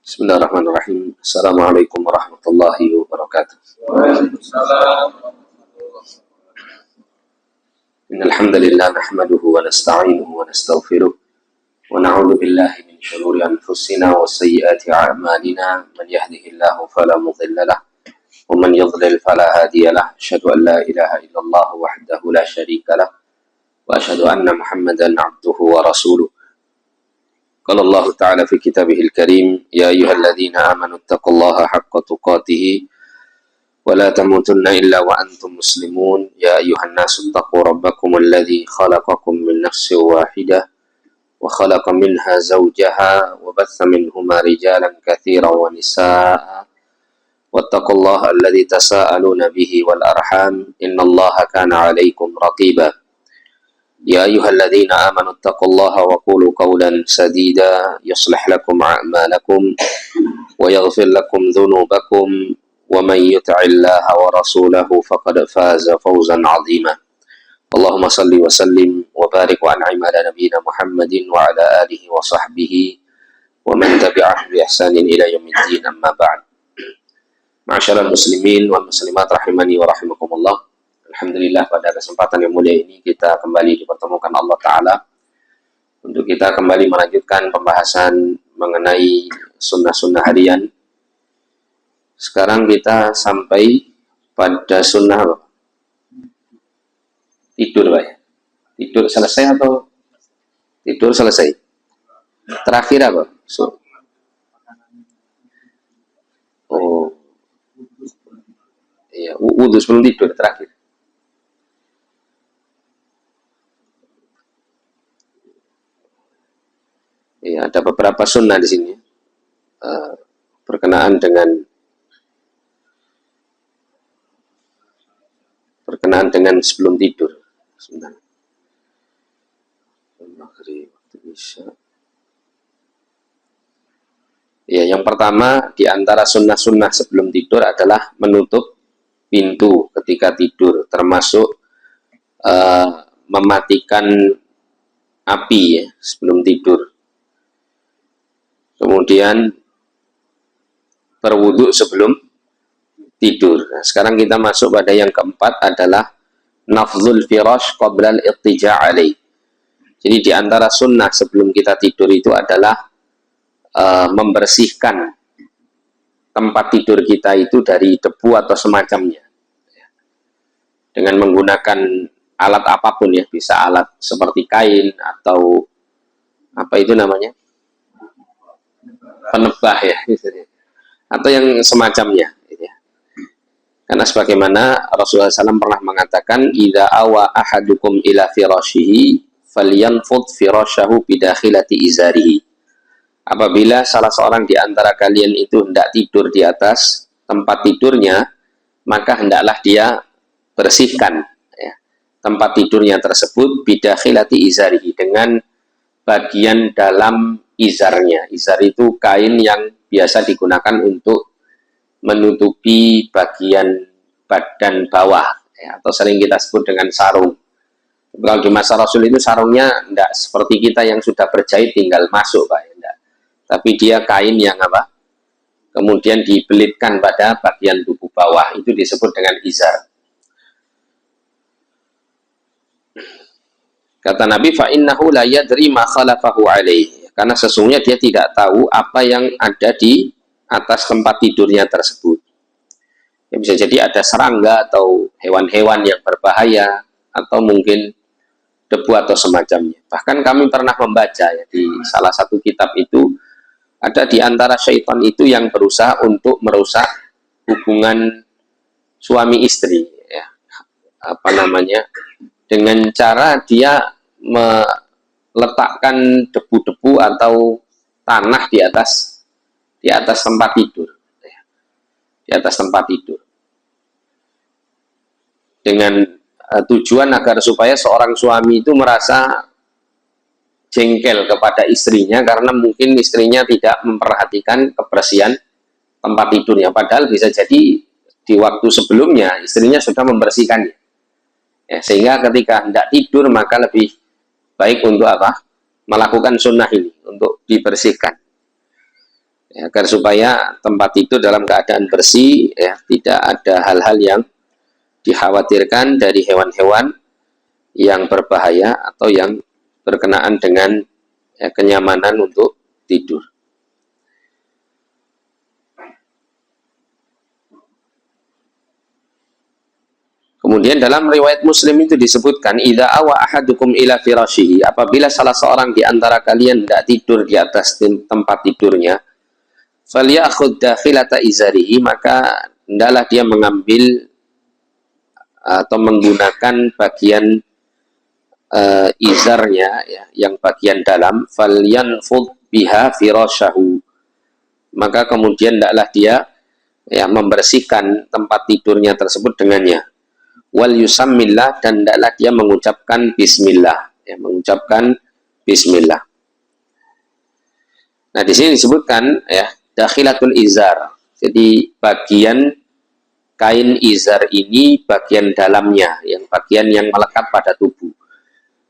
Bismillahirrahmanirrahim. Assalamualaikum warahmatullahi wabarakatuh. Innal hamdalillah nahmaduhu wa nasta'inuhu wa nastaghfiruh wa na'udzu billahi min shururi anfusina wa sayyiati a'malina. Man yahdihillahu fala mudilla lahu wa man yudlil fala hadiya lahu. Asyhadu an la ilaha illallah wahdahu la syarika lahu wa asyhadu anna Muhammadan 'abduhu wa rasuluh. قال الله تعالى في كتابه الكريم يا أيها الذين آمنوا اتقوا الله حق تقاته ولا تموتن إلا وأنتم مسلمون يا أيها الناس اتقوا ربكم الذي خلقكم من نفس واحدة وخلق منها زوجها وبث منهما رجالا كثيرا ونساء واتقوا الله الذي تساءلون به والأرحام إن الله كان عليكم رقيبا يا أيها الذين آمنوا اتقوا الله وقولوا قولا سديدا يصلح لكم أعمالكم ويغفر لكم ذنوبكم ومن يطع الله ورسوله فقد فاز فوزا عظيما اللهم صل وسلم وبارك وأنعم على نبينا محمد وعلى آله وصحبه ومن تبعهم بإحسان إلى يوم الدين أما بعد معاشر المسلمين والmuslimat rahimani wa rahimakumullah. Alhamdulillah, pada kesempatan yang mulia ini kita kembali dipertemukan Allah Ta'ala untuk kita kembali melanjutkan pembahasan mengenai sunnah-sunnah harian. Sekarang kita sampai pada sunnah apa? Tidur, Pak ya? Tidur selesai atau tidur selesai? Terakhir apa? Iya, wudhu sebelum tidur terakhir. Ya, ada beberapa sunnah di sini berkenaan sebelum tidur. Sebentar. Ya, yang pertama di antara sunnah-sunnah sebelum tidur adalah menutup pintu ketika tidur, termasuk mematikan api ya, sebelum tidur. Kemudian berwudu sebelum tidur. Nah, sekarang kita masuk pada yang keempat adalah nafzul firash qabla al-ittija' alaih. Jadi di antara sunnah sebelum kita tidur itu adalah membersihkan tempat tidur kita itu dari debu atau semacamnya. Dengan menggunakan alat apapun ya, bisa alat seperti kain atau apa itu namanya? Penebah ya, atau yang semacamnya gitu ya. Karena sebagaimana Rasulullah SAW pernah mengatakan idza awa ahadukum ila firashihi falyanfud firashahu bidakhilati izarihi. Apabila salah seorang di antara kalian itu hendak tidur di atas tempat tidurnya, maka hendaklah dia bersihkan ya, tempat tidurnya tersebut bidakhilati izarihi, dengan bagian dalam izarnya. Izar itu kain yang biasa digunakan untuk menutupi bagian badan bawah ya, atau sering kita sebut dengan sarung. Kalau di masa Rasul itu sarungnya tidak seperti kita yang sudah berjahit tinggal masuk Pak, enggak. Tapi dia kain yang apa? Kemudian dibelitkan pada bagian tubuh bawah, itu disebut dengan izar. Kata Nabi, fa innahu la yadri ma khalafahu alaihi. Karena sesungguhnya dia tidak tahu apa yang ada di atas tempat tidurnya tersebut. Ya, bisa jadi ada serangga atau hewan-hewan yang berbahaya, atau mungkin debu atau semacamnya. Bahkan kami pernah membaca ya, di salah satu kitab itu, ada di antara syaitan itu yang berusaha untuk merusak hubungan suami istri. Ya, apa namanya, dengan cara dia meletakkan debu-debu atau tanah di atas tempat tidur, di atas tempat tidur, dengan tujuan agar supaya seorang suami itu merasa jengkel kepada istrinya karena mungkin istrinya tidak memperhatikan kebersihan tempat tidurnya, padahal bisa jadi di waktu sebelumnya istrinya sudah membersihkannya ya, sehingga ketika hendak tidur maka lebih baik untuk apa? Melakukan sunnah ini, untuk dibersihkan. ya, agar supaya tempat tidur dalam keadaan bersih, ya, tidak ada hal-hal yang dikhawatirkan dari hewan-hewan yang berbahaya atau yang berkenaan dengan, ya, kenyamanan untuk tidur. Kemudian dalam riwayat Muslim itu disebutkan, idza awa ahadukum ila firashihi, apabila salah seorang di antara kalian tidak tidur di atas tempat tidurnya, falyakhudh dakhilata izarihi, maka hendaklah dia mengambil atau menggunakan bagian izarnya, ya, yang bagian dalam, falyanfud biha firashahu, maka kemudian hendaklah dia, ya, membersihkan tempat tidurnya tersebut dengannya. Wal yusammillah, dan hendaklah dia mengucapkan bismillah, ya, mengucapkan bismillah. Nah, di sini disebutkan, ya, dakhilatul izar. Jadi bagian kain izar ini bagian dalamnya, yang bagian yang melekat pada tubuh.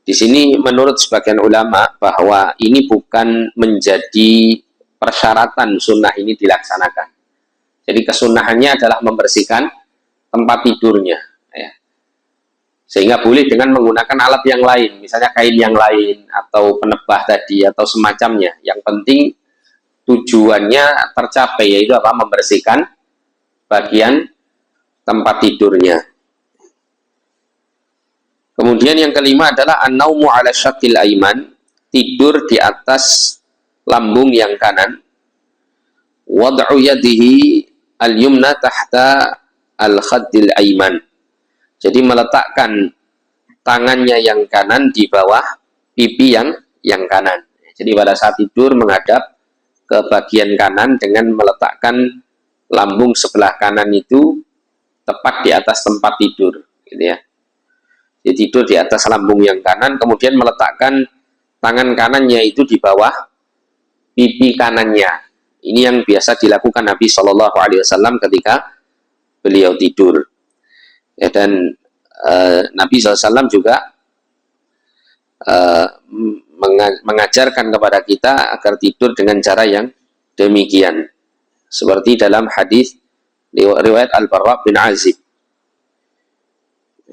Di sini menurut sebagian ulama bahwa ini bukan menjadi persyaratan sunnah ini dilaksanakan. Jadi kesunahannya adalah membersihkan tempat tidurnya, ya. Sehingga boleh dengan menggunakan alat yang lain, misalnya kain yang lain atau penebah tadi atau semacamnya. Yang penting tujuannya tercapai, yaitu apa? Membersihkan bagian tempat tidurnya. Kemudian yang kelima adalah an-naumu ala syaqil aiman, tidur di atas lambung yang kanan. Wad'u yadihi al-yumna tahta al-khaddil aiman. Jadi meletakkan tangannya yang kanan di bawah pipi yang kanan. Jadi pada saat tidur menghadap ke bagian kanan dengan meletakkan lambung sebelah kanan itu tepat di atas tempat tidur, gitu ya. Jadi tidur di atas lambung yang kanan, kemudian meletakkan tangan kanannya itu di bawah pipi kanannya. Ini yang biasa dilakukan Nabi Shallallahu Alaihi Wasallam ketika beliau tidur. Ya, dan Nabi SAW juga mengajarkan kepada kita agar tidur dengan cara yang demikian, seperti dalam hadis riwayat Al-Barra bin Azib,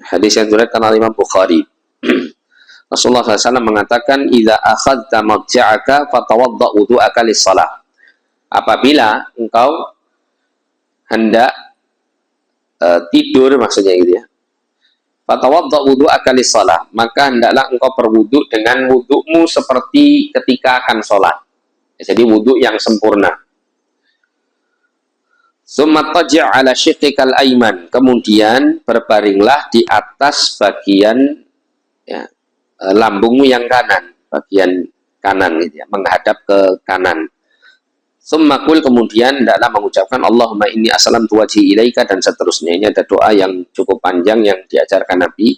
hadis yang diriwayatkan oleh Imam Bukhari. Rasulullah SAW mengatakan, idza akhadta madja'aka fatawadda wudu'aka lis-shalah. Apabila engkau hendak tidur, maksudnya gitu ya, fatawadda wudu'aka lis-shalah, maka hendaklah engkau berwudu dengan wudu'mu seperti ketika akan sholat. Jadi wudu yang sempurna. Tsumma taji' ala syiqqikal aiman, kemudian berbaringlah di atas bagian, ya, lambungmu yang kanan, bagian kanan, gitu ya, menghadap ke kanan. Tsumma qul, kemudian hendaklah mengucapkan Allahumma inni aslamtu wajhi ilaika, dan seterusnya. Ini ada doa yang cukup panjang yang diajarkan Nabi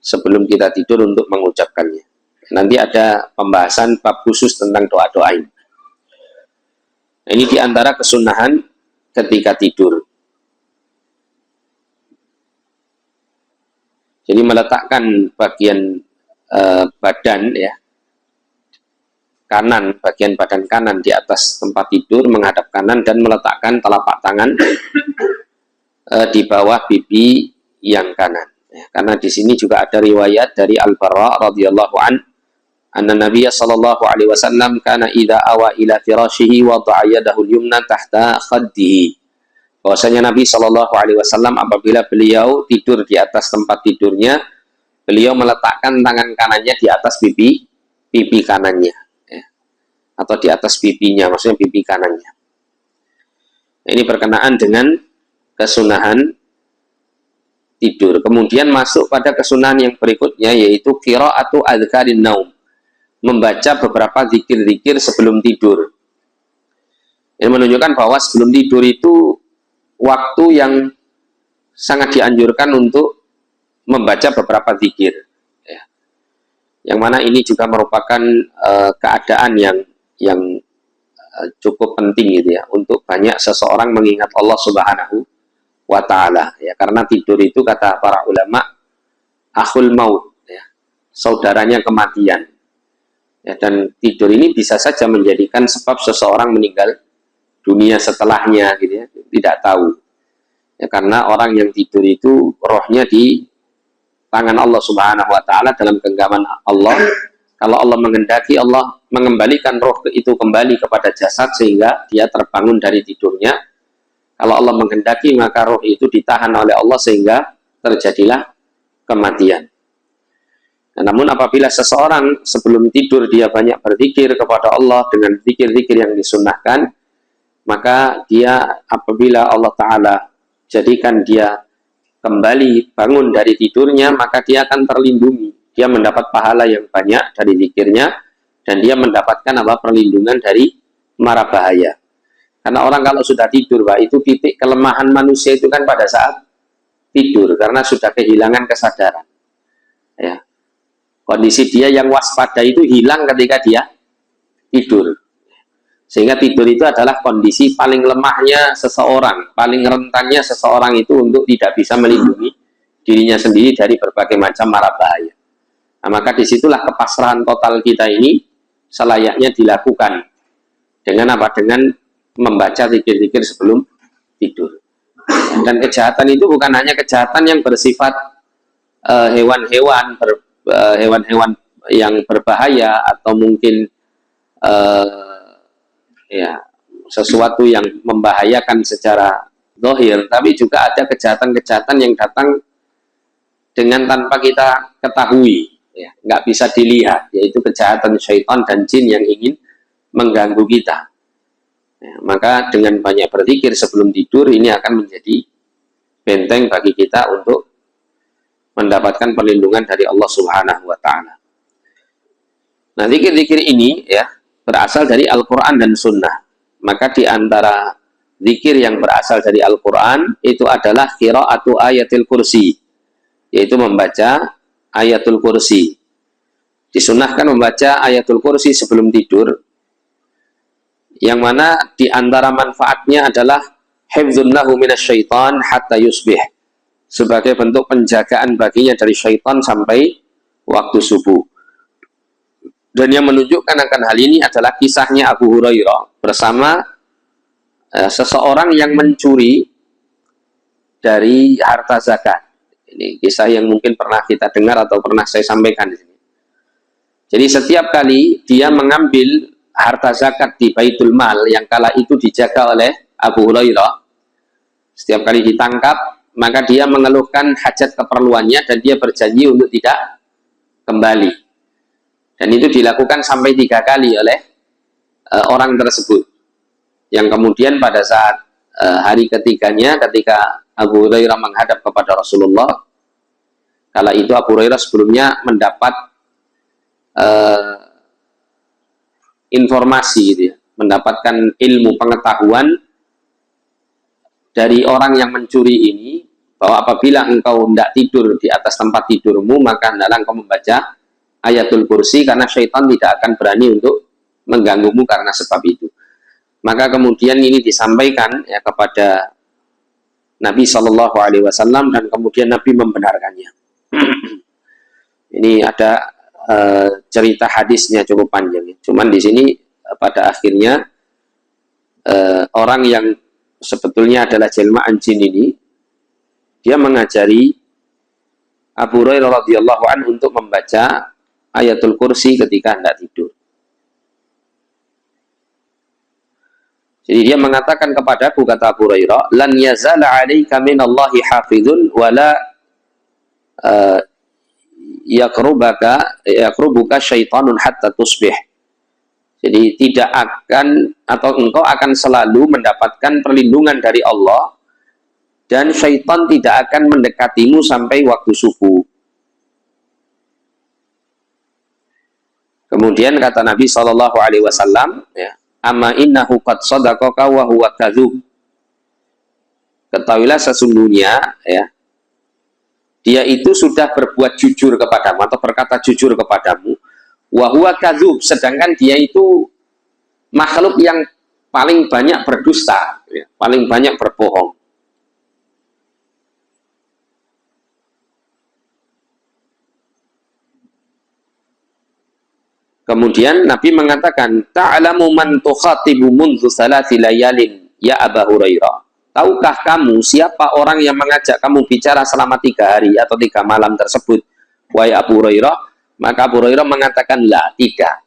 sebelum kita tidur untuk mengucapkannya. Nanti ada pembahasan bab khusus tentang doa-doa ini. Ini diantara kesunahan ketika tidur. Jadi meletakkan bagian badan, ya, kanan, bagian badan kanan di atas tempat tidur menghadap kanan, dan meletakkan telapak tangan di bawah pipi yang kanan. Ya, karena di sini juga ada riwayat dari Al-Barra radhiyallahu an, anna Nabiya sallallahu alaihi wasallam kana idza awa ila firashihi wada'a yadahu al-yumna tahta khaddihi. Bahwasanya Nabi sallallahu alaihi wasallam apabila beliau tidur di atas tempat tidurnya, beliau meletakkan tangan kanannya di atas pipi kanannya, ya, atau di atas pipinya, maksudnya pipi kanannya. Ini berkenaan dengan kesunahan tidur. Kemudian masuk pada kesunahan yang berikutnya, yaitu qira'atu adzkarin naum, membaca beberapa zikir-zikir sebelum tidur. Ini menunjukkan bahwa sebelum tidur itu waktu yang sangat dianjurkan untuk membaca beberapa zikir, ya. Yang mana ini juga merupakan keadaan yang cukup penting, gitu ya, untuk banyak seseorang mengingat Allah Subhanahu wa Ta'ala, ya, karena tidur itu kata para ulama akhul maut, ya, saudaranya kematian. Ya, dan tidur ini bisa saja menjadikan sebab seseorang meninggal dunia setelahnya gitu ya, tidak tahu. Ya, karena orang yang tidur itu rohnya di tangan Allah Subhanahu wa taala, dalam genggaman Allah. Kalau Allah menghendaki, Allah mengembalikan roh itu kembali kepada jasad sehingga dia terbangun dari tidurnya. Kalau Allah menghendaki, maka roh itu ditahan oleh Allah sehingga terjadilah kematian. Nah, namun apabila seseorang sebelum tidur dia banyak berzikir kepada Allah dengan zikir-zikir yang disunnahkan, maka dia apabila Allah Ta'ala jadikan dia kembali bangun dari tidurnya, maka dia akan terlindungi. Dia mendapat pahala yang banyak dari zikirnya, dan dia mendapatkan perlindungan dari mara bahaya. Karena orang kalau sudah tidur, Pak, itu titik kelemahan manusia itu kan pada saat tidur, karena sudah kehilangan kesadaran. Ya. Kondisi dia yang waspada itu hilang ketika dia tidur. Sehingga tidur itu adalah kondisi paling lemahnya seseorang, paling rentannya seseorang itu untuk tidak bisa melindungi dirinya sendiri dari berbagai macam mara bahaya. Nah, maka disitulah kepasrahan total kita ini selayaknya dilakukan dengan Dengan membaca zikir-zikir sebelum tidur. Dan kejahatan itu bukan hanya kejahatan yang bersifat hewan-hewan yang berbahaya atau mungkin ya sesuatu yang membahayakan secara zahir, tapi juga ada kejahatan-kejahatan yang datang dengan tanpa kita ketahui. Ya, nggak bisa dilihat, yaitu kejahatan syaitan dan jin yang ingin mengganggu kita. Ya, maka dengan banyak berzikir sebelum tidur ini akan menjadi benteng bagi kita untuk mendapatkan perlindungan dari Allah Subhanahu wa taala. Nah, zikir-zikir ini ya berasal dari Al-Qur'an dan Sunnah. Maka di antara zikir yang berasal dari Al-Qur'an itu adalah qiraatu ayatil kursi, yaitu membaca ayatul kursi. Disunnahkan membaca ayatul kursi sebelum tidur, yang mana di antara manfaatnya adalah hifdzun lahu minasyaitan hatta yusbih, sebagai bentuk penjagaan baginya dari syaitan sampai waktu subuh. Dan yang menunjukkan akan hal ini adalah kisahnya Abu Hurairah bersama seseorang yang mencuri dari harta zakat. Ini kisah yang mungkin pernah kita dengar atau pernah saya sampaikan di sini. Jadi setiap kali dia mengambil harta zakat di Baitul Mal yang kala itu dijaga oleh Abu Hurairah, setiap kali ditangkap, maka dia mengeluhkan hajat keperluannya dan dia berjanji untuk tidak kembali. Dan itu dilakukan sampai 3 kali oleh orang tersebut. Yang kemudian pada saat hari ketiganya, ketika Abu Hurairah menghadap kepada Rasulullah, kala itu Abu Hurairah sebelumnya mendapat informasi gitu ya, mendapatkan ilmu pengetahuan dari orang yang mencuri ini, bahwa apabila engkau tidak tidur di atas tempat tidurmu, maka hendaklah engkau membaca ayatul kursi, karena syaitan tidak akan berani untuk mengganggumu karena sebab itu. Maka kemudian ini disampaikan ya kepada Nabi Shallallahu Alaihi Wasallam, dan kemudian Nabi membenarkannya. Ini ada cerita hadisnya cukup panjang. Cuman di sini pada akhirnya orang yang sebetulnya adalah jelmaan jin ini, dia mengajari Abu Hurairah radhiyallahu anhu untuk membaca ayatul kursi ketika hendak tidur. Jadi dia mengatakan kepadaku, kata Abu Hurairah, lan yazala 'alaika minallahi hafizun wala yakrubuka syaitanun hatta tusbih. Jadi tidak akan, atau engkau akan selalu mendapatkan perlindungan dari Allah, dan syaitan tidak akan mendekatimu sampai waktu subuh. Kemudian kata Nabi Shallallahu Alaihi Wasallam, ya, amma innahu qad sadaqaka wa huwa kadzub. Ketahuilah sesungguhnya ya, dia itu sudah berbuat jujur kepadamu atau berkata jujur kepadamu, wa huwa kadzub, sedangkan dia itu makhluk yang paling banyak berdusta, ya, paling banyak berbohong. Kemudian Nabi mengatakan, ta'lamu man tukhatibu mundzu salasi layalin ya Aba Hurairah. Tahukah kamu siapa orang yang mengajak kamu bicara selama 3 hari atau 3 malam tersebut? Wahai Abu Hurairah. Maka Abu Hurairah mengatakan, lah, tidak.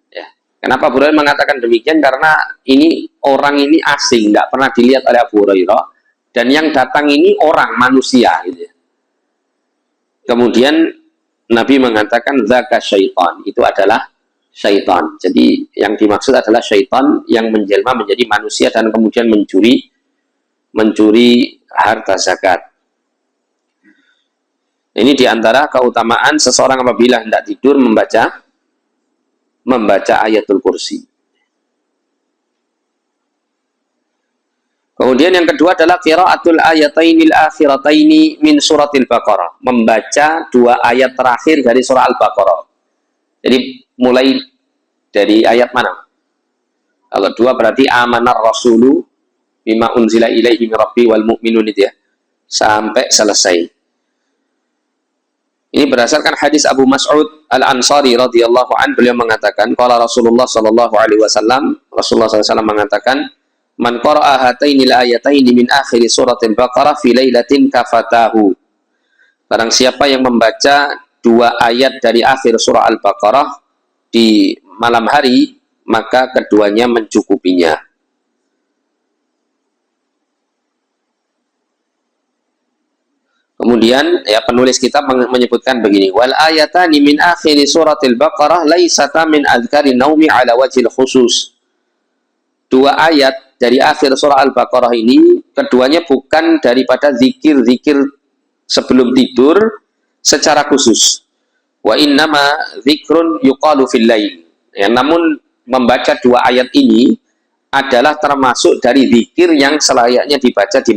Ya. Kenapa Abu Hurairah mengatakan demikian? Karena ini orang ini asing, tidak pernah dilihat oleh Abu Hurairah. Dan yang datang ini orang, manusia. Gitu. Kemudian Nabi mengatakan, zaka syaitan. Itu adalah syaitan. Jadi yang dimaksud adalah syaitan yang menjelma menjadi manusia dan kemudian mencuri harta zakat. Ini diantara keutamaan seseorang apabila hendak tidur membaca ayatul kursi. Kemudian yang kedua adalah qiraatul ayatainil akhirataini min suratil Baqarah. Membaca 2 ayat terakhir dari surah Al-Baqarah. Jadi mulai dari ayat mana? Kalau 2 berarti amanar rasulu bima unzila ilaihi min rabbi wal mu'minun itu ya. Sampai selesai. Ini berdasarkan hadis Abu Mas'ud Al-Ansari radhiyallahu anhu, beliau mengatakan, qala Rasulullah sallallahu alaihi wasallam, Rasulullah SAW mengatakan, man qara'a hatainil ayataini min akhir suratil Baqarah fi lailatin kafatahu. Barang siapa yang membaca 2 ayat dari akhir surah Al-Baqarah di malam hari, maka keduanya mencukupinya. Kemudian ya penulis kitab menyebutkan begini, wal ayatani min akhir suratil Baqarah laisata min adhkari naumi ala wajhil khusus. 2 ayat dari akhir surah Al-Baqarah ini keduanya bukan daripada zikir-zikir sebelum tidur secara khusus. Wa innama zikrun yuqalu fil lail. Ya, namun membaca 2 ayat ini adalah termasuk dari zikir yang selayaknya dibaca di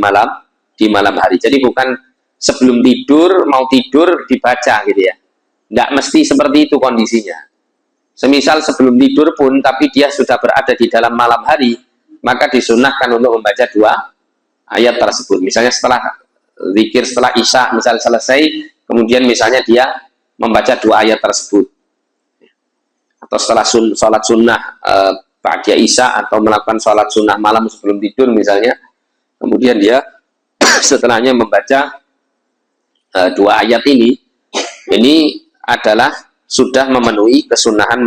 malam hari. Jadi bukan sebelum tidur, mau tidur dibaca gitu ya. Tidak mesti seperti itu kondisinya. Semisal sebelum tidur pun, tapi dia sudah berada di dalam malam hari, maka disunahkan untuk membaca 2 ayat tersebut. Misalnya setelah zikir, setelah Isya, misal selesai, kemudian misalnya dia membaca 2 ayat tersebut. Atau setelah sholat sunnah, ba'da Isya, atau melakukan sholat sunnah malam sebelum tidur misalnya, kemudian dia setelahnya membaca 2 ayat ini adalah sudah memenuhi kesunahan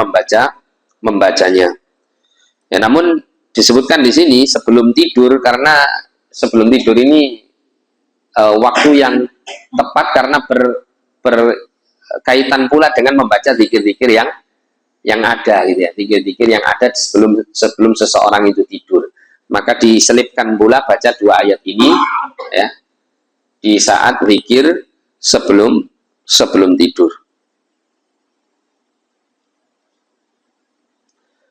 membacanya. Ya, namun disebutkan di sini sebelum tidur, karena sebelum tidur ini waktu yang tepat karena berkaitan pula dengan membaca zikir-zikir yang ada gitu ya, zikir-zikir yang ada sebelum seseorang itu tidur. Maka diselipkan pula baca 2 ayat ini ya di saat zikir sebelum tidur.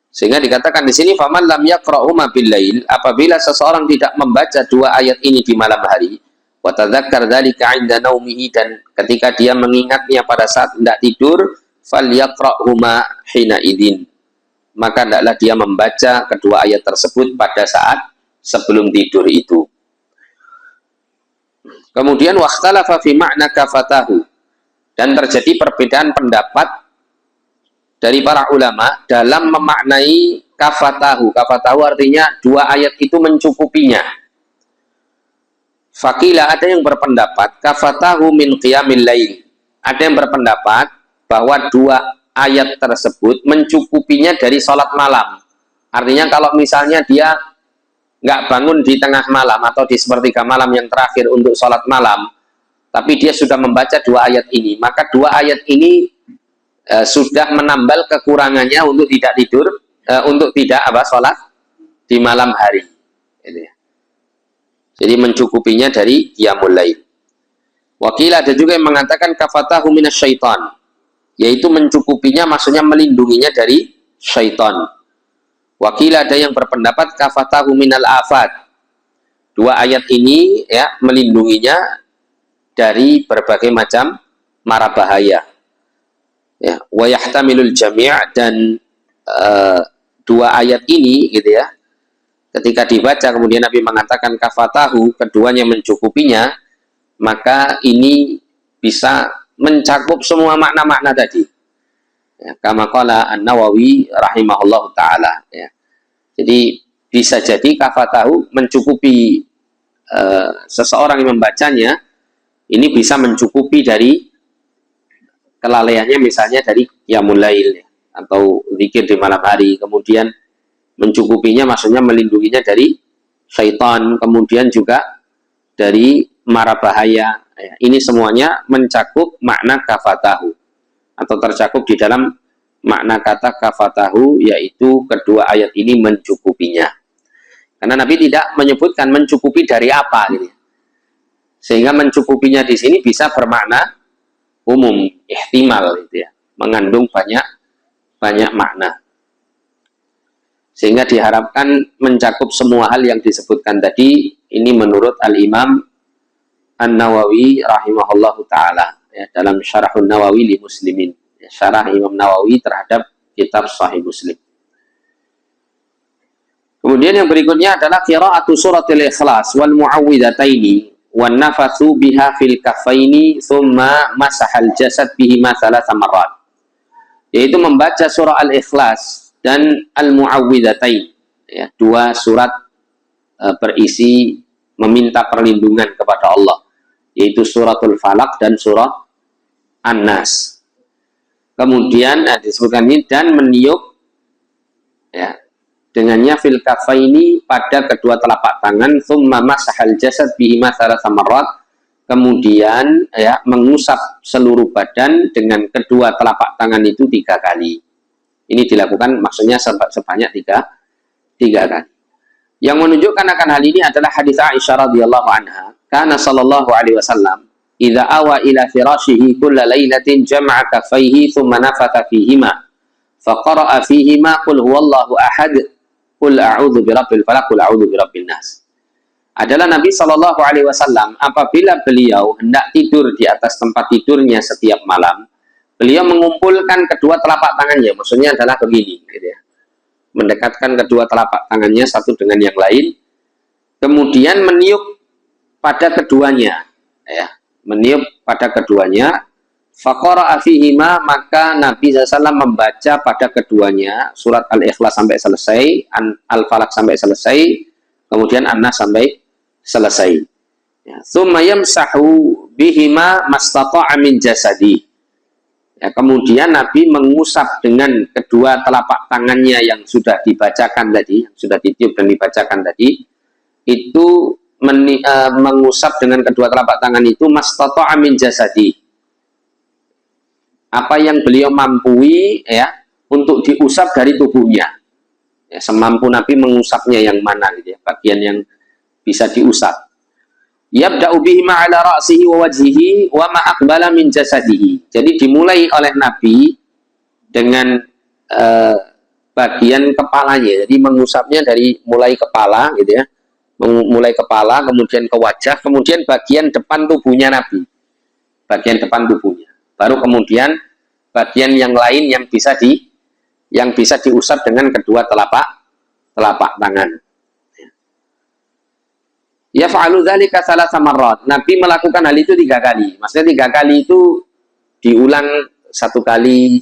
Sehingga dikatakan di sini faman lam yaqra'u ma bil lail, apabila seseorang tidak membaca 2 ayat ini di malam hari, wa tadzakkar dzalika 'inda naumihi, dan ketika dia mengingatnya pada saat hendak tidur, falyaqra'huma hina idzin, maka hendaklah dia membaca kedua ayat tersebut pada saat sebelum tidur itu. Kemudian wakhtalafa fi ma'na kafatahu, dan terjadi perbedaan pendapat dari para ulama dalam memaknai kafatahu. Kafatahu artinya 2 ayat itu mencukupinya. Fakila, ada yang berpendapat kafatahu min qiyamil lail. Ada yang berpendapat bahwa 2 ayat tersebut mencukupinya dari sholat malam. Artinya kalau misalnya dia nggak bangun di tengah malam atau di sepertiga malam yang terakhir untuk sholat malam, tapi dia sudah membaca 2 ayat ini, maka 2 ayat ini sudah menambal kekurangannya untuk tidak tidur, untuk tidak sholat di malam hari. Jadi mencukupinya dari qiyamul lail. Wakil ada juga yang mengatakan kafatahu minasyaitan, yaitu mencukupinya maksudnya melindunginya dari syaitan. Wakil ada yang berpendapat kafatahu minal afat. 2 ayat ini ya melindunginya dari berbagai macam mara bahaya. Ya, wa yahtamilul jami' dan 2 ayat ini gitu ya. Ketika dibaca kemudian Nabi mengatakan kafatahu, keduanya mencukupinya, maka ini bisa mencakup semua makna-makna tadi. Ya, kama qala An-Nawawi rahimahullahu taala, ya. Jadi bisa jadi kafatahu mencukupi seseorang yang membacanya, ini bisa mencukupi dari kelalaiannya, misalnya dari qiyamul lail, ya, atau zikir di malam hari, kemudian mencukupinya maksudnya melindunginya dari syaitan, kemudian juga dari mara bahaya, ya. Ini semuanya mencakup makna kafatahu, atau tercakup di dalam makna kata kafatahu, yaitu kedua ayat ini mencukupinya. Karena Nabi tidak menyebutkan mencukupi dari apa, gitu. Sehingga mencukupinya di sini bisa bermakna umum, ihtimal, gitu ya, mengandung banyak makna. Sehingga diharapkan mencakup semua hal yang disebutkan tadi. Ini menurut Al-Imam An-Nawawi rahimahullahu ta'ala, ya, dalam Syarahun Nawawi li Muslimin, ya, syarah Imam Nawawi terhadap kitab Sahih Muslim. Kemudian yang berikutnya adalah qira'atu suratil Ikhlas wal mu'awwidhataini wan nafathu biha fil kaffaini thumma masahal jasad bihima thalatha marrat, yaitu membaca surah Al-Ikhlas dan Al-Mu'awwidhatain, ya, dua surat berisi meminta perlindungan kepada Allah, yaitu suratul Falaq dan surah An-Nas. Kemudian disebutkan ini dan meniup, ya, dengannya fil kafaini pada kedua telapak tangan, thumma masahal jasad bihima thalatha marrat, kemudian, ya, mengusap seluruh badan dengan kedua telapak tangan itu 3 kali. Ini dilakukan maksudnya sebanyak tiga kali. Yang menunjukkan akan hal ini adalah hadis Aisyah radhiyallahu anha, kana sallallahu alaihi wasallam idza awa ila firashihi kulla lailatin jama'a kaffaihi thumma nafatha fihima fa qara'a fihima qul huwallahu ahad qul a'udzu birabbil falaq qul a'udzu birabbin nas. Adalah Nabi sallallahu alaihi wasallam apabila beliau hendak tidur di atas tempat tidurnya setiap malam, beliau mengumpulkan kedua telapak tangannya, maksudnya adalah begini, gitu ya, mendekatkan kedua telapak tangannya satu dengan yang lain, kemudian meniup pada keduanya, ya, meniup pada keduanya, faqara'a fihima, maka Nabi SAW membaca pada keduanya surat Al-Ikhlas sampai selesai, Al-Falaq sampai selesai, kemudian An-Nas sampai selesai. Ya, tsumma yamsahu bihima mastata'a min jasadi. Ya, kemudian Nabi mengusap dengan kedua telapak tangannya yang sudah dibacakan tadi, yang sudah ditiup dan dibacakan tadi, itu mengusap dengan kedua telapak tangan itu mastata'a min jasadi, apa yang beliau mampui, ya, untuk diusap dari tubuhnya, ya, semampu Nabi mengusapnya yang mana, gitu ya, bagian yang bisa diusap. Yabda'u bihima ala ra'sihi wa wajhihi wa ma aqbala min jasadihi. Jadi dimulai oleh Nabi dengan bagian kepalanya. Jadi mengusapnya dari mulai kepala, gitu ya. Mulai kepala, kemudian ke wajah, kemudian bagian depan tubuhnya Nabi. Bagian depan tubuhnya. Baru kemudian bagian yang lain yang bisa diusap dengan kedua telapak tangan. Ya fa'alu dzalika thalatha marrat. Nabi melakukan hal itu 3 kali. Maksudnya 3 kali itu diulang 1 kali,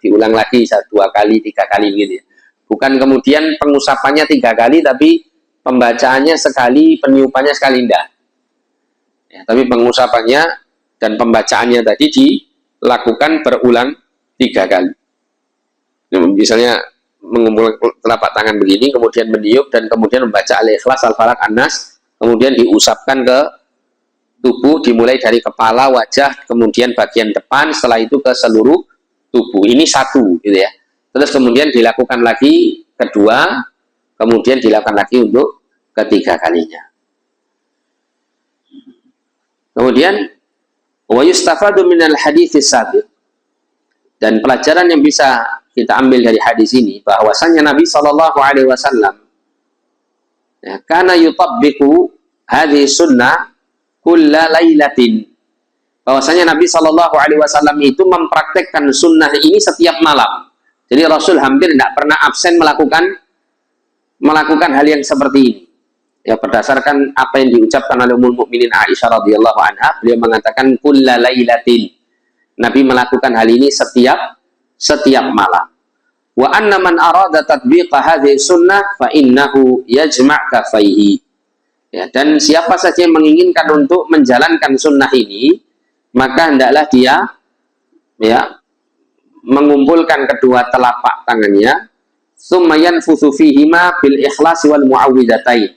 diulang lagi 2 kali, 3 kali, gitu ya. Bukan kemudian pengusapannya 3 kali, tapi pembacaannya sekali, peniupannya sekali, enggak. Ya, tapi pengusapannya dan pembacaannya tadi dilakukan berulang 3 kali. Misalnya mengumpulkan telapak tangan begini, kemudian meniup, dan kemudian membaca Al-Ikhlas, Al-Falaq, An-Nas, kemudian diusapkan ke tubuh, dimulai dari kepala, wajah, kemudian bagian depan, setelah itu ke seluruh tubuh. Ini 1, gitu ya. Terus kemudian dilakukan lagi kedua, kemudian dilakukan lagi untuk ketiga kalinya. Kemudian wa yustafadu minal hadits sabiq, dan pelajaran yang bisa kita ambil dari hadis ini bahwasanya Nabi Shallallahu Alaihi Wasallam, ya, karena yutabbiqu hadhihi sunnah kulla lailatin, bahwasanya Nabi Shallallahu Alaihi Wasallam itu mempraktekkan sunnah ini setiap malam. Jadi Rasul hampir tidak pernah absen melakukan hal yang seperti ini. Ya, berdasarkan apa yang diucapkan oleh Ummul Mukminin Aisyah radhiyallahu anha, beliau mengatakan kulla lailatin. Nabi melakukan hal ini setiap setiap malam. Wa anna man arada tatbiqa hadhihi sunnah fa innahu yajma' kafaihi. Ya, dan siapa saja yang menginginkan untuk menjalankan sunnah ini, maka hendaklah dia ya mengumpulkan kedua telapak tangannya, tsumma yanfuthu fihima bil ikhlas wal muawwidzatain.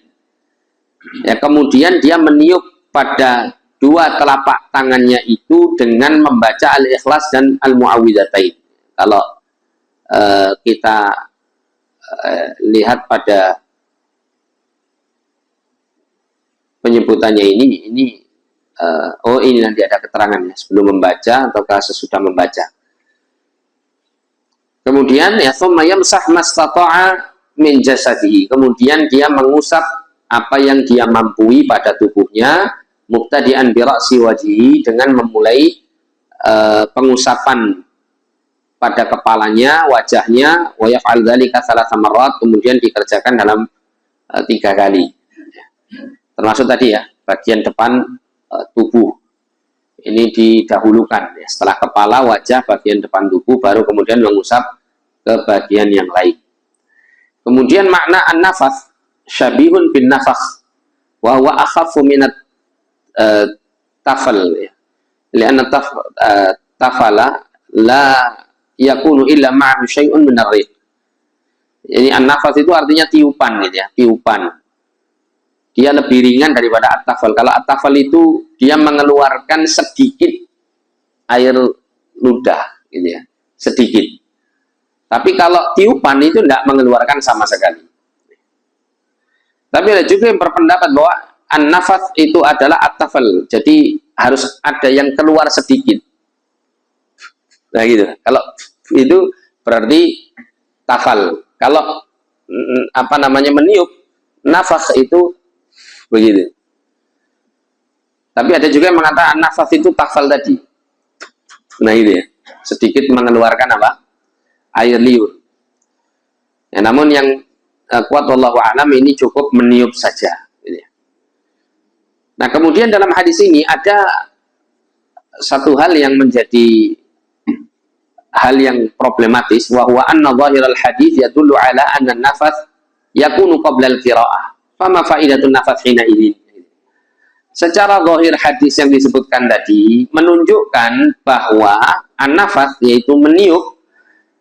Ya, kemudian dia meniup pada dua telapak tangannya itu dengan membaca al-ikhlas dan al-muawwidzatain. Kalau kita lihat pada penyebutannya ini oh ini nanti ada keterangannya sebelum membaca ataukah sesudah membaca. Kemudian ya tsumma yamsah mastata'a min jasadihi. Kemudian dia mengusap apa yang dia mampui pada tubuhnya, mubtadi'an bi ra'si wajhihi, dengan memulai pengusapan pada kepalanya, wajahnya, wa yaf'al dzalika thalatha marrat, kemudian dikerjakan dalam 3 kali. Termasuk tadi ya, bagian depan tubuh. Ini didahulukan ya. Setelah kepala, wajah, bagian depan tubuh, baru kemudian mengusap ke bagian yang lain. Kemudian makna an-nafath syabihun bin nafakh wa huwa akhaffu minat tafal ya. Lianna tafala la yakunu illa ma'ahu syai'un min ar-riq. Jadi an-nafath itu artinya tiupan gitu ya, tiupan. Dia lebih ringan daripada at-tafal. Kalau at-tafal itu dia mengeluarkan sedikit air ludah gitu ya, sedikit. Tapi kalau tiupan itu tidak mengeluarkan sama sekali. Tapi ada juga yang berpendapat bahwa an-nafath itu adalah at-tafal. Jadi harus ada yang keluar sedikit. Nah gitu. Kalau itu berarti tafal. Kalau apa namanya meniup, nafas itu begitu. Tapi ada juga yang mengatakan nafas itu tafal tadi. Nah itu ya. Sedikit mengeluarkan apa? Air liur. Ya, namun yang kuat wallahu a'lam ini cukup meniup saja. Nah kemudian dalam hadis ini ada satu hal yang menjadi hal yang problematis, wa huwa anna dhahiral hadis yadullu ala anna an-nafath yakunu qabla al-qira'ah. Fama faidatun nafath hina idzin. Secara zahir hadis yang disebutkan tadi menunjukkan bahwa an-nafath yaitu meniup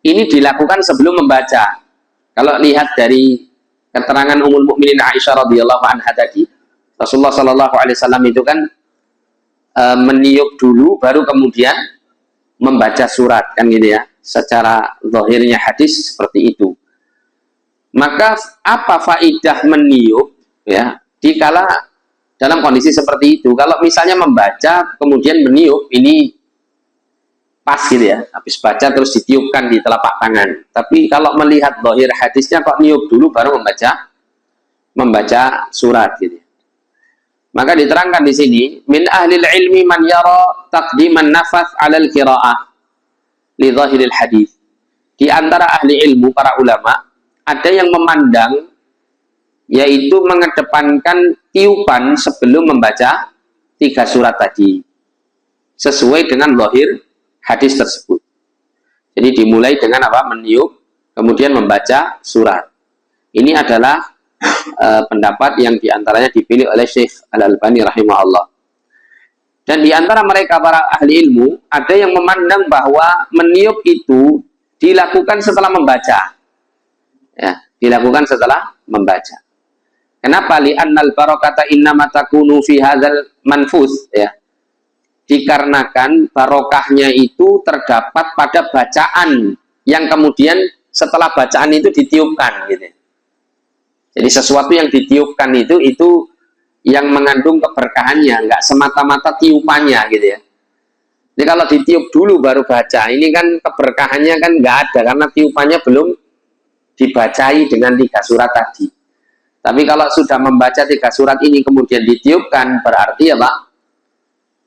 ini dilakukan sebelum membaca. Kalau lihat dari keterangan Ummul Mukminin Aisyah radhiyallahu anha tadi, Rasulullah Shallallahu Alaihi Wasallam itu kan meniup dulu, baru kemudian membaca surat kan gitu ya. Secara zahirnya hadis seperti itu. Maka apa faidah meniup ya? Dikala dalam kondisi seperti itu, kalau misalnya membaca kemudian meniup, ini pas gitu ya, habis baca terus ditiupkan di telapak tangan. Tapi kalau melihat zahir hadisnya kok niup dulu baru membaca surat gitu. Maka diterangkan di sini, min ahlil ilmi man yara taqdiman nafath 'ala al-qira'ah li zahiril hadis. Di antara ahli ilmu para ulama ada yang memandang yaitu mengedepankan tiupan sebelum membaca 3 surat tadi. Sesuai dengan zahir hadis tersebut. Jadi dimulai dengan apa? Meniup, kemudian membaca surat. Ini adalah pendapat yang diantaranya dipilih oleh Syekh Al-Albani rahimahullah. Dan diantara mereka para ahli ilmu ada yang memandang bahwa meniup itu dilakukan setelah membaca. Ya, dilakukan setelah membaca. Kenapa? Li'annal barakata innama takunu fi hadzal manfus ya. Dikarenakan barokahnya itu terdapat pada bacaan yang kemudian setelah bacaan itu ditiupkan gitu. Jadi sesuatu yang ditiupkan itu yang mengandung keberkahannya, nggak semata-mata tiupannya gitu ya. Jadi kalau ditiup dulu baru baca, ini kan keberkahannya kan nggak ada karena tiupannya belum dibacai dengan 3 surat tadi. Tapi kalau sudah membaca 3 surat ini kemudian ditiupkan, berarti apa?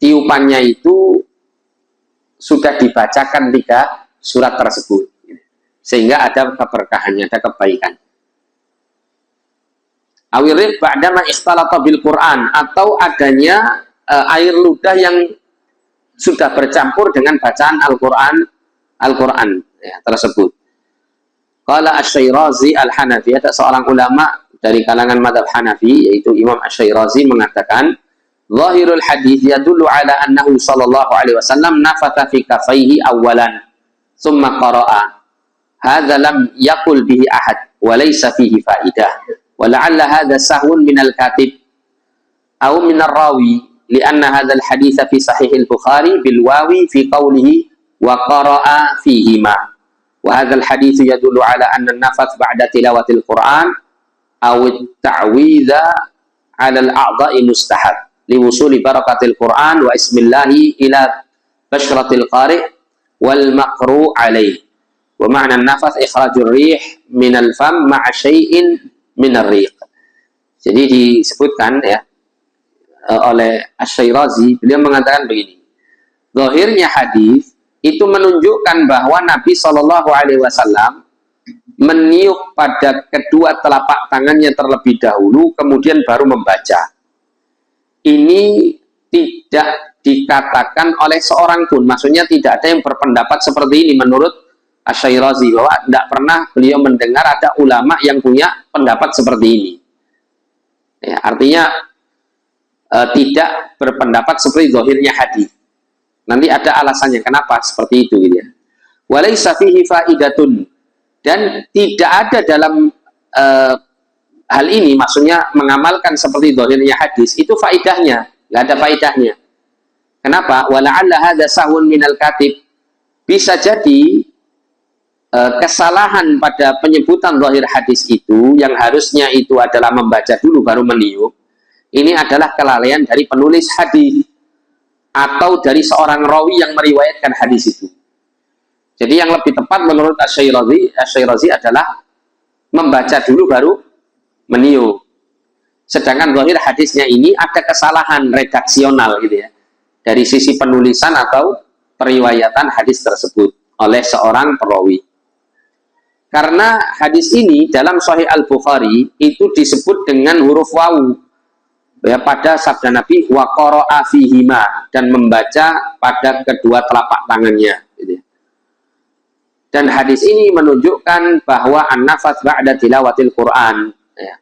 Tiupannya itu sudah dibacakan 3 surat tersebut, sehingga ada keberkahannya, ada kebaikan. Awirif ba'dama ikhtalata bil Quran, atau adanya air ludah yang sudah bercampur dengan bacaan Al-Quran ya, tersebut. Qala Asy-Syairazi Al-Hanafi, ada seorang ulama dari kalangan madhab Hanafi yaitu Imam Asy-Syairazi mengatakan zahirul hadis yadullu ala annahu sallallahu alaihi wasallam nafatha fi kafaihi awalan thumma qara'a hadza lam yaqul bihi ahad wa laysa fihi faidah wa la'alla hadza sahwun min al-katib aw min ar-rawi li'anna hadza al-hadits fi sahih al-Bukhari bil wawi fi qawlihi wa qara'a fihima wa hadzal hadits yadullu ala anna an-nafath ba'da tilawatil Qur'an aw at-ta'widha 'ala al-a'dha'i mustahab liwusuli barakatil Qur'an wa ismillahi ila bashratil qari' wal maqru' alaih wa ma'na an-nafath ikhrajur rih min al-fam ma'a syai'in min ar-riq. Jadi disebutkan ya oleh Asy-Syairazi, beliau mengatakan begini, zahirnya hadis itu menunjukkan bahwa Nabi Shallallahu Alaihi Wasallam meniup pada kedua telapak tangannya terlebih dahulu, kemudian baru membaca. Ini tidak dikatakan oleh seorang pun, maksudnya tidak ada yang berpendapat seperti ini menurut Asy-Syairazi, bahwa tidak pernah beliau mendengar ada ulama yang punya pendapat seperti ini. Ya, artinya tidak berpendapat seperti zahirnya hadis. Nanti ada alasannya kenapa seperti itu gitu ya. Walaysa fihi faidatun, dan tidak ada dalam hal ini, maksudnya mengamalkan seperti zahirnya hadis itu faidahnya, nggak ada faidahnya. Kenapa? Wala'alla hadza sahwun minal katib, bisa jadi kesalahan pada penyebutan zahir hadis itu yang harusnya itu adalah membaca dulu baru meniup, ini adalah kelalaian dari penulis hadis atau dari seorang rawi yang meriwayatkan hadis itu. Jadi yang lebih tepat menurut Asy-Syairazi adalah membaca dulu baru meniup. Sedangkan zahir hadisnya ini ada kesalahan redaksional gitu ya, dari sisi penulisan atau periwayatan hadis tersebut oleh seorang perawi. Karena hadis ini dalam Sahih Al-Bukhari itu disebut dengan huruf wawu ya, pada sabda Nabi wa qara'a fihima, dan membaca pada kedua telapak tangannya gitu. Dan hadis ini menunjukkan bahwa an-nafath ba'da tilawatil Quran ya.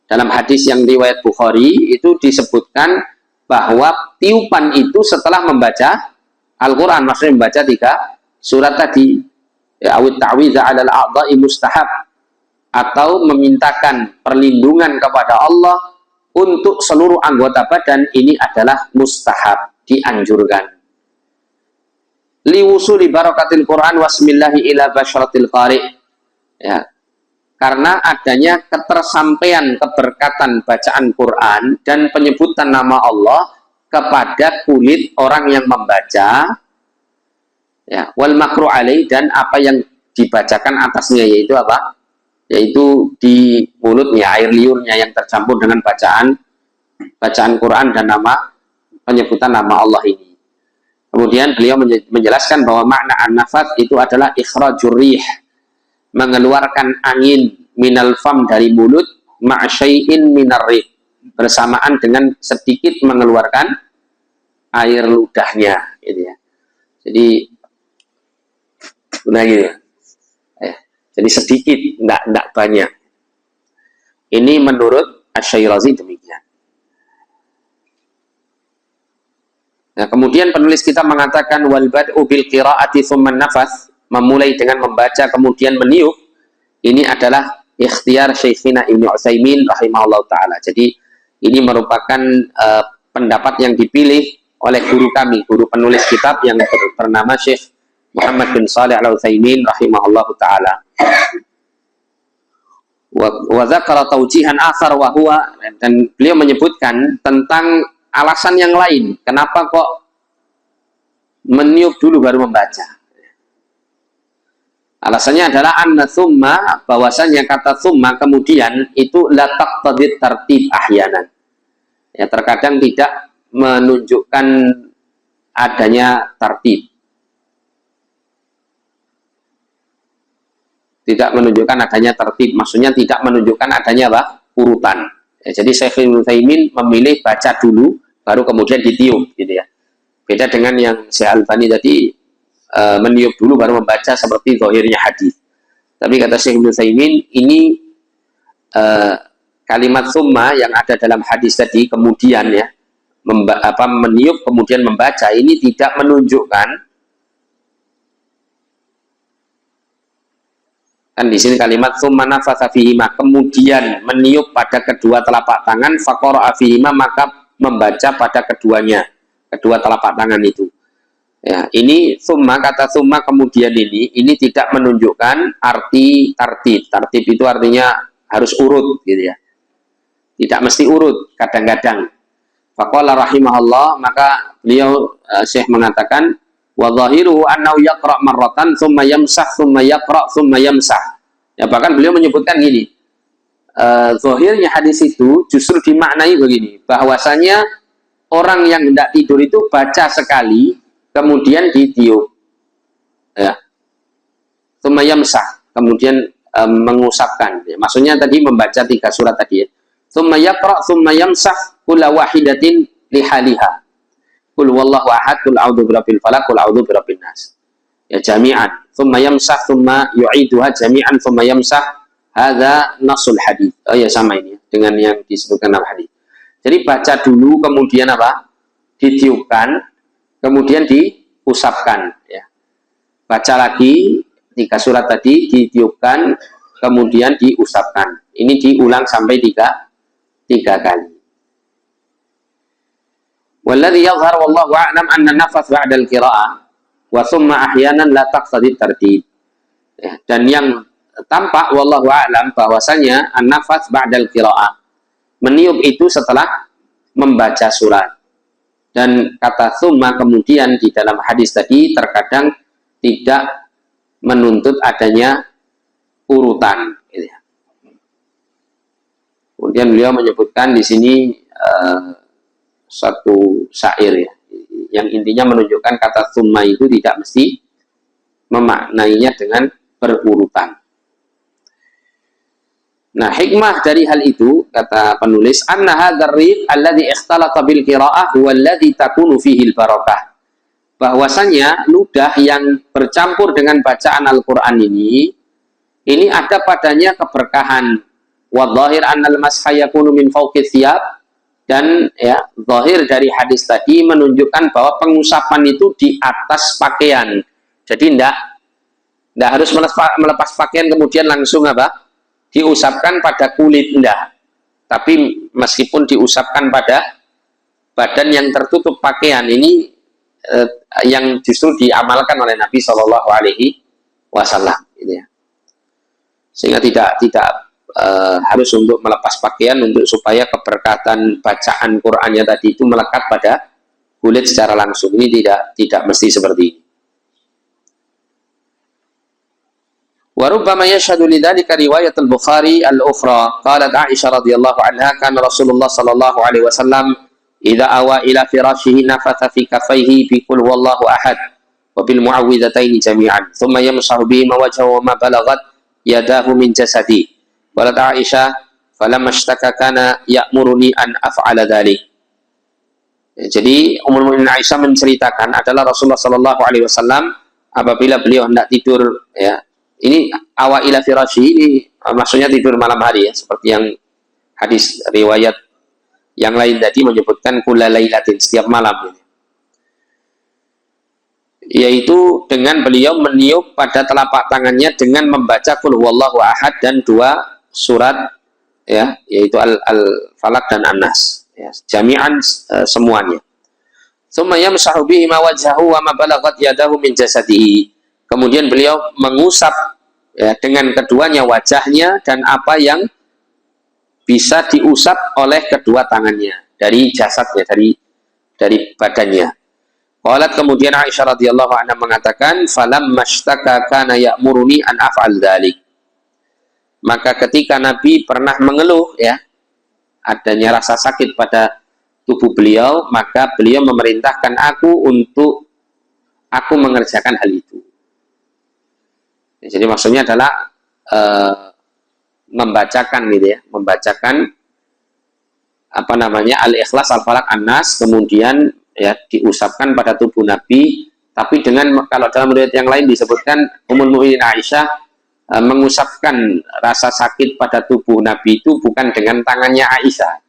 Dalam hadis yang riwayat Bukhari itu disebutkan bahwa tiupan itu setelah membaca Al-Quran, maksudnya membaca 3 surat tadi ya, awit ta'widha 'alal a'dha'i mustahab, atau memintakan perlindungan kepada Allah untuk seluruh anggota badan, ini adalah mustahab, dianjurkan. Liwusuli barakatil Quran wasmillahi ila basyaratil qari' ya, karena adanya ketersampaian keberkatan bacaan Quran dan penyebutan nama Allah kepada kulit orang yang membaca ya, wal makru' alaih, dan apa yang dibacakan atasnya, yaitu apa? Yaitu di mulutnya, air liurnya yang tercampur dengan bacaan Quran dan penyebutan nama Allah ini. Kemudian beliau menjelaskan bahwa makna an-nafath itu adalah ikhrajur rih, mengeluarkan angin minal fam dari mulut, ma'syai'in minar rih, bersamaan dengan sedikit mengeluarkan air ludahnya gitu ya. Jadi nah gitu. Jadi sedikit, enggak banyak. Ini menurut Asy-Syairazi demikian. Nah, kemudian penulis kita mengatakan wal bad'u bil qira'ati tsumma an-nafath, memulai dengan membaca kemudian meniup, ini adalah ikhtiar Syekhina Ibnu Utsaimin rahimahullah taala. Jadi ini merupakan pendapat yang dipilih oleh guru kami, guru penulis kitab yang bernama Syekh Muhammad bin Shalih Al-Utsaimin rahimahullah taala. Wa dzakara taujihan akhar wa huwa, dan beliau menyebutkan tentang alasan yang lain kenapa kok meniup dulu baru membaca. Alasannya adalah anna tsumma, bahwasanya kata tsumma kemudian itu la taqtadit tartib ahyanan ya, terkadang tidak menunjukkan adanya tartib, tidak menunjukkan adanya tertib, maksudnya tidak menunjukkan adanya apa? Urutan. Ya, jadi Syekh Ibnu Utsaimin memilih baca dulu, baru kemudian ditiup, gitu ya. Beda dengan yang Syekh Al-Albani tadi, meniup dulu baru membaca seperti zahirnya hadis. Tapi kata Syekh Ibnu Utsaimin, ini kalimat summa yang ada dalam hadis tadi kemudian ya meniup kemudian membaca, ini tidak menunjukkan, kan di sini kalimat summa nafatha fihima, kemudian meniup pada kedua telapak tangan, faqara'a fihima, maka membaca pada keduanya, kedua telapak tangan itu. Ya, ini summa, kata summa kemudian ini tidak menunjukkan arti tartib. Tartib itu artinya harus urut gitu ya. Tidak mesti urut, kadang-kadang. Faqala rahimahullah, maka beliau Syekh mengatakan wa dhahiruhu annahu yaqra' marratan tsumma yamsah tsumma yaqra' tsumma yamsah. Ya, bahkan beliau menyebutkan gini. Zahirnya hadis itu justru dimaknai begini, bahwasanya orang yang hendak tidur itu baca sekali kemudian ditiup, ya, tsumma yamsah, kemudian mengusapkan. Ya, maksudnya tadi membaca 3 surat tadi ya. Tsumma yaqra' tsumma yamsah kulla wahidatin lihaliha. Qul wallahu ahad, qul a'udzu birabbil falaq, qul a'udzu birabbin nas. Ya, jami'an. Tsumma yamsah tsumma yu'iduha jami'an tsumma yamsah. Hadza nasul hadis. Oh ya, sama ini dengan yang disebutkan dalam hadis. Jadi baca dulu kemudian apa? Ditiupkan, kemudian diusapkan ya. Baca lagi 3 surat tadi, ditiupkan, kemudian diusapkan. Ini diulang sampai 3 kali. Walladzi yadhhar wallahu a'lam anna nafas ba'da al-qira'ah wa thumma ahyanan la taqtadi tartib. Ya, dan yang tampak wallahu a'lam bahwasanya an-nafas ba'da al-qira'ah, meniup itu setelah membaca surat. Dan kata thumma kemudian di dalam hadis tadi terkadang tidak menuntut adanya urutan. Gitu ya. Kemudian beliau menyebutkan di sini satu syair ya, yang intinya menunjukkan kata thumma itu tidak mesti memaknainya dengan berurutan. Nah, hikmah dari hal itu, kata penulis, anna hadzal riq alladhi ikhtalata bil qira'ah huwa alladhi takunu fihi al barakah. Bahwasanya ludah yang bercampur dengan bacaan Al-Qur'an ini ada padanya keberkahan. Wa dhahir anna al-masha yakunu min fawqi thiyab, dan ya, zahir dari hadis tadi menunjukkan bahwa pengusapan itu di atas pakaian. Jadi tidak harus melepas pakaian kemudian langsung apa? Diusapkan pada kulit, enggak. Tapi meskipun diusapkan pada badan yang tertutup pakaian, ini yang justru diamalkan oleh Nabi Shallallahu Alaihi Wasallam, gitu ya. Sehingga tidak harus untuk melepas pakaian untuk supaya keberkatan bacaan Qur'annya tadi itu melekat pada kulit secara langsung. Ini tidak mesti seperti ini. Wa rubbama yashhadu lidzalika riwayat al-Bukhari al-ukhra qalat Aisyah radhiyallahu anha kana Rasulullah sallallahu alaihi wasallam idza awa ila firashihi nafatha fi kaffaihi bi qul wallahu ahad wa bil mu'awwidhataini jami'an thumma yamsahu bihi ma wajhahu wa ma balagat yadahu min jasadi. Qalat Aisyah falamma ishtaka kana ya'muruni an af'ala dzalik. Jadi Ummul Mukminin Aisyah menceritakan adalah Rasulullah sallallahu alaihi wasallam apabila beliau hendak tidur ya. Ini awa ila firashi, ini maksudnya tidur malam hari ya, seperti yang hadis riwayat yang lain tadi menyebutkan kulla lailatin, setiap malam ini. Yaitu dengan beliau meniup pada telapak tangannya dengan membaca qul huwallahu ahad dan 2 surat ya, yaitu al-falaq dan an-nas ya, jami'an semuanya. Tsumma yamsahu bihi ma wajhahu wa ma balagat yadahu min jasadihi. Kemudian beliau mengusap ya, dengan keduanya wajahnya dan apa yang bisa diusap oleh kedua tangannya dari jasadnya, dari badannya. Qalat kemudian Aisyah radhiyallahu anha mengatakan, "Falamma mashtaka kana ya'muruni an af'al dzalik." Maka ketika Nabi pernah mengeluh ya, adanya rasa sakit pada tubuh beliau, maka beliau memerintahkan aku untuk aku mengerjakan hal itu. Jadi maksudnya adalah membacakan gitu ya, membacakan apa namanya al-ikhlas, al-falaq, an-nas, kemudian ya diusapkan pada tubuh Nabi Tapi kalau dalam riwayat yang lain disebutkan Ummul Mukminin Aisyah mengusapkan rasa sakit pada tubuh Nabi itu bukan dengan tangannya Aisyah,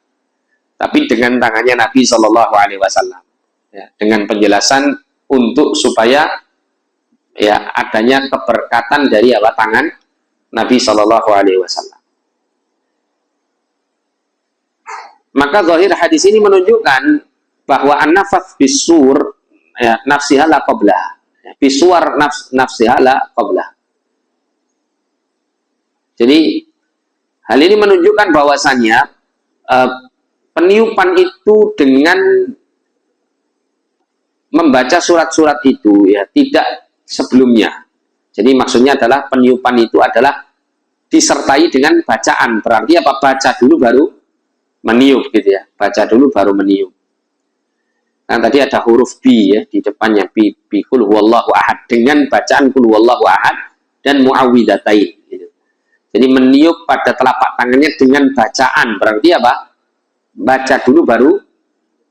tapi dengan tangannya Nabi Shallallahu Alaihi Wasallam. Ya, dengan penjelasan untuk supaya ya adanya keberkatan dari tangan Nabi Shallallahu Alaihi Wasallam. Maka zahir hadis ini menunjukkan bahwa an-nafath bisur ya, nafsiha la qablah. Bisuar nafsiha la qablah. Jadi hal ini menunjukkan bahwasannya peniupan itu dengan membaca surat-surat itu ya tidak sebelumnya. Jadi maksudnya adalah peniupan itu adalah disertai dengan bacaan. Berarti apa? Baca dulu baru meniup gitu ya. Baca dulu baru meniup. Nah, tadi ada huruf B ya di depannya bi qul huwallahu ahad dengan bacaan qul huwallahu ahad dan muawwidzatain gitu. Jadi meniup pada telapak tangannya dengan bacaan. Berarti apa? Baca dulu baru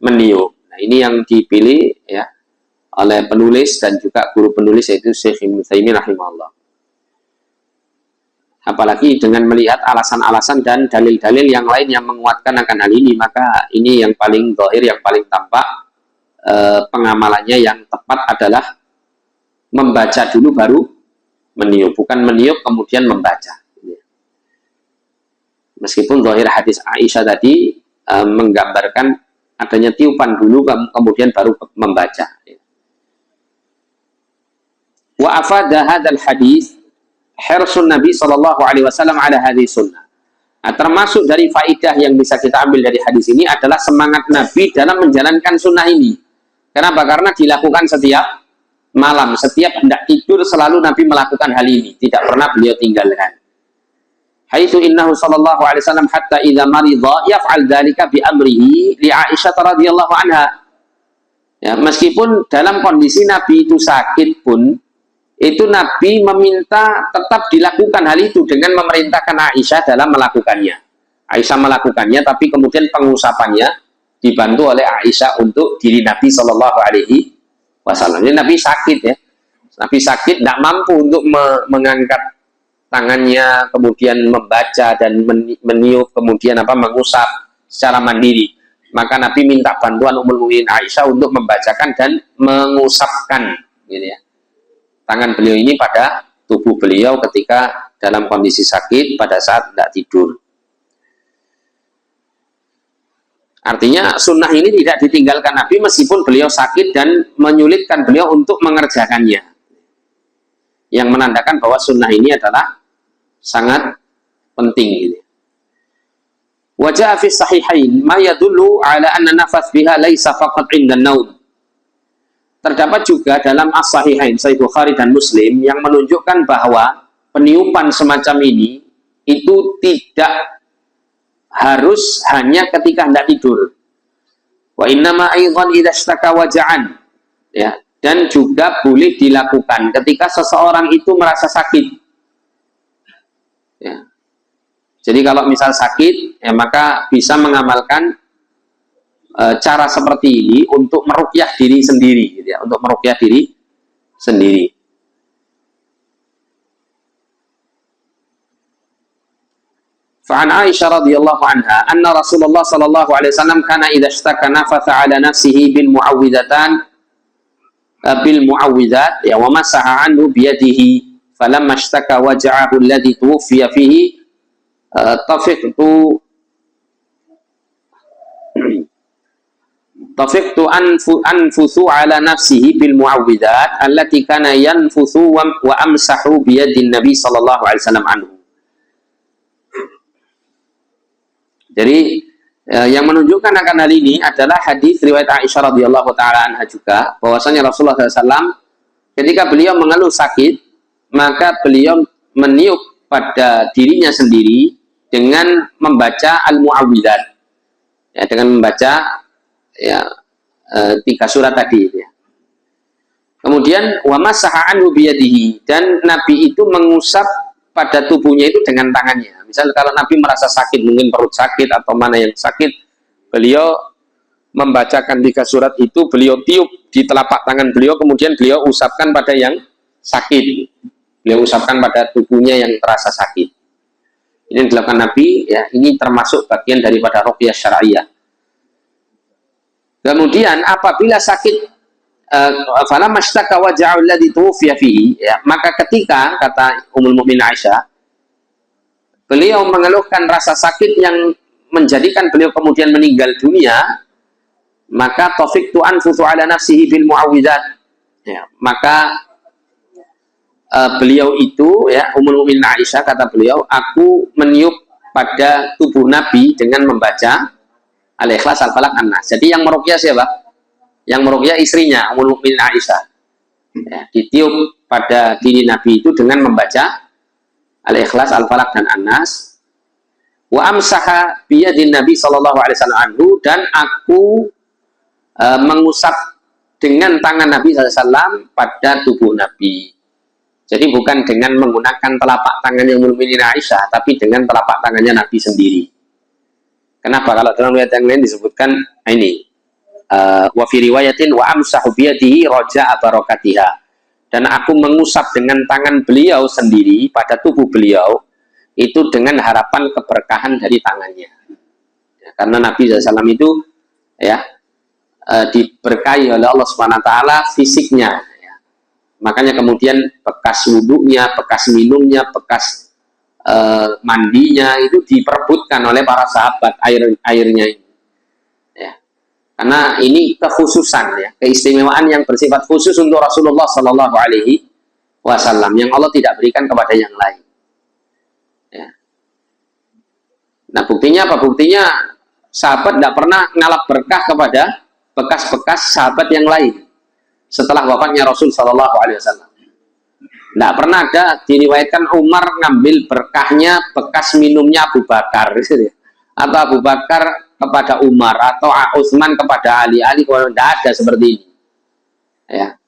meniup. Nah, ini yang dipilih ya oleh penulis dan juga guru penulis yaitu Syekh Ibnu Utsaimin rahimahullah. Apalagi dengan melihat alasan-alasan dan dalil-dalil yang lain yang menguatkan akan hal ini, maka ini yang paling zahir, yang paling tampak pengamalannya yang tepat adalah membaca dulu baru meniup, bukan meniup kemudian membaca. Meskipun zahir hadis Aisyah tadi menggambarkan adanya tiupan dulu kemudian baru membaca. Wa afada hadzal hadis hirsun Nabi sallallahu alaihi wasallam ala hadhihi sunnah. Nah, termasuk dari faidah yang bisa kita ambil dari hadis ini adalah semangat Nabi dalam menjalankan sunnah ini. Kenapa? Karena dilakukan setiap malam, setiap hendak tidur selalu Nabi melakukan hal ini, tidak pernah beliau tinggalkan. Haitsu innahu sallallahu alaihi wasallam hatta idza marida yaf'al dzalika bi amrihi li Aisyah radhiyallahu anha. Ya, meskipun dalam kondisi Nabi itu sakit pun, itu Nabi meminta tetap dilakukan hal itu dengan memerintahkan Aisyah dalam melakukannya. Aisyah melakukannya, tapi kemudian pengusapannya dibantu oleh Aisyah untuk diri Nabi Shallallahu Alaihi Wasallam. Jadi Nabi sakit ya, Nabi sakit tidak mampu untuk mengangkat tangannya, kemudian membaca dan meniup, kemudian mengusap secara mandiri. Maka Nabi minta bantuan Ummul Mukminin Aisyah untuk membacakan dan mengusapkan, gitu ya, tangan beliau ini pada tubuh beliau ketika dalam kondisi sakit pada saat tidak tidur. Artinya sunnah ini tidak ditinggalkan Nabi meskipun beliau sakit dan menyulitkan beliau untuk mengerjakannya. Yang menandakan bahwa sunnah ini adalah sangat penting. Wajah fi sahihain ma yadullu ala anna nafath biha laisa faqat 'inda an-naum. Terdapat juga dalam as-sahihain Sahih Bukhari dan Muslim yang menunjukkan bahwa peniupan semacam ini itu tidak harus hanya ketika hendak tidur. Wa innama aidan idza ishtaka waja'an. Ya, dan juga boleh dilakukan ketika seseorang itu merasa sakit. Ya. Jadi kalau misal sakit, ya maka bisa mengamalkan cara seperti ini untuk meruqyah diri sendiri, gitu ya, untuk meruqyah diri sendiri. فعن عائشة رضي الله عنها أن رسول الله صلى الله عليه وسلم كان إذا اشتكى نفث على نفسه بالمعوذات ومسح عنه بيده فلما اشتكى وجعه الذي توفي فيه طفقت أنفث على نفسه بالمعوذات التي كان ينفث وأمسح بيد النبي صلى الله عليه وسلم عنه. Jadi yang menunjukkan akan hal ini adalah hadis riwayat Aisyah radhiyallahu taala anha juga, bahwasanya Rasulullah SAW ketika beliau mengeluh sakit, maka beliau meniup pada dirinya sendiri dengan membaca al-mu'awwidzat, ya, dengan membaca ya 3 surat tadi, ya. Kemudian wa masaha anhu biyadihi, dan Nabi itu mengusap pada tubuhnya itu dengan tangannya. Misal kalau Nabi merasa sakit, mungkin perut sakit atau mana yang sakit, beliau membacakan 3 surat itu beliau tiup di telapak tangan beliau, kemudian beliau usapkan pada yang sakit, beliau usapkan pada tubuhnya yang terasa sakit. Ini yang dilakukan Nabi, ya, ini termasuk bagian daripada ruqyah syar'iyah. Kemudian apabila sakit, fala mashtaka waja'u alladhi tuwfiya fihi, ya, maka ketika, kata Ummul Mukminin Aisyah, beliau mengeluhkan rasa sakit yang menjadikan beliau kemudian meninggal dunia, maka tafiqtu anfusu ala nafsihi bil muawwidzat, ya, maka beliau itu, ya, Ummul Mukminin Aisyah, kata beliau, aku meniup pada tubuh Nabi dengan membaca Al-Ikhlas, Al-Falaq, An-Nas. Jadi yang meruqyah siapa? Yang meruqyah istrinya, Ummul Mukminin Aisyah, ya, ditiup pada diri Nabi itu dengan membaca Al-Ikhlas, Al-Falaq, dan An-Nas. Wa amsaha biyadin Nabi sallallahu alaihi wasallam anhu, dan aku mengusap dengan tangan Nabi sallallahu alaihi wasallam pada tubuh Nabi. Jadi bukan dengan menggunakan telapak tangan yang Mukminin Aisyah, tapi dengan telapak tangannya Nabi sendiri. Kenapa? Kalau dalam riwayat yang lain disebutkan ini, wa fi riwayatin wa amsahu biyadihi raja'a barakatiha. Dan aku mengusap dengan tangan beliau sendiri pada tubuh beliau itu dengan harapan keberkahan dari tangannya. Ya, karena Nabi SAW itu, ya, diberkahi oleh Allah SWT fisiknya. Ya. Makanya kemudian bekas wudhunya, bekas minumnya, bekas mandinya itu diperebutkan oleh para sahabat airnya ini. Ya. Karena ini kekhususan, ya, keistimewaan yang bersifat khusus untuk Rasulullah Shallallahu Alaihi Wasallam yang Allah tidak berikan kepada yang lain. Ya. Nah, buktinya apa? Buktinya sahabat tidak pernah ngalap berkah kepada bekas-bekas sahabat yang lain setelah wafatnya Rasul Shallallahu Alaihi Wasallam. Tidak pernah ada diriwayatkan Umar ngambil berkahnya bekas minumnya Abu Bakar, atau Abu Bakar kepada Umar, atau Utsman kepada Ali, Ali kalau tidak ada seperti ini. Ya.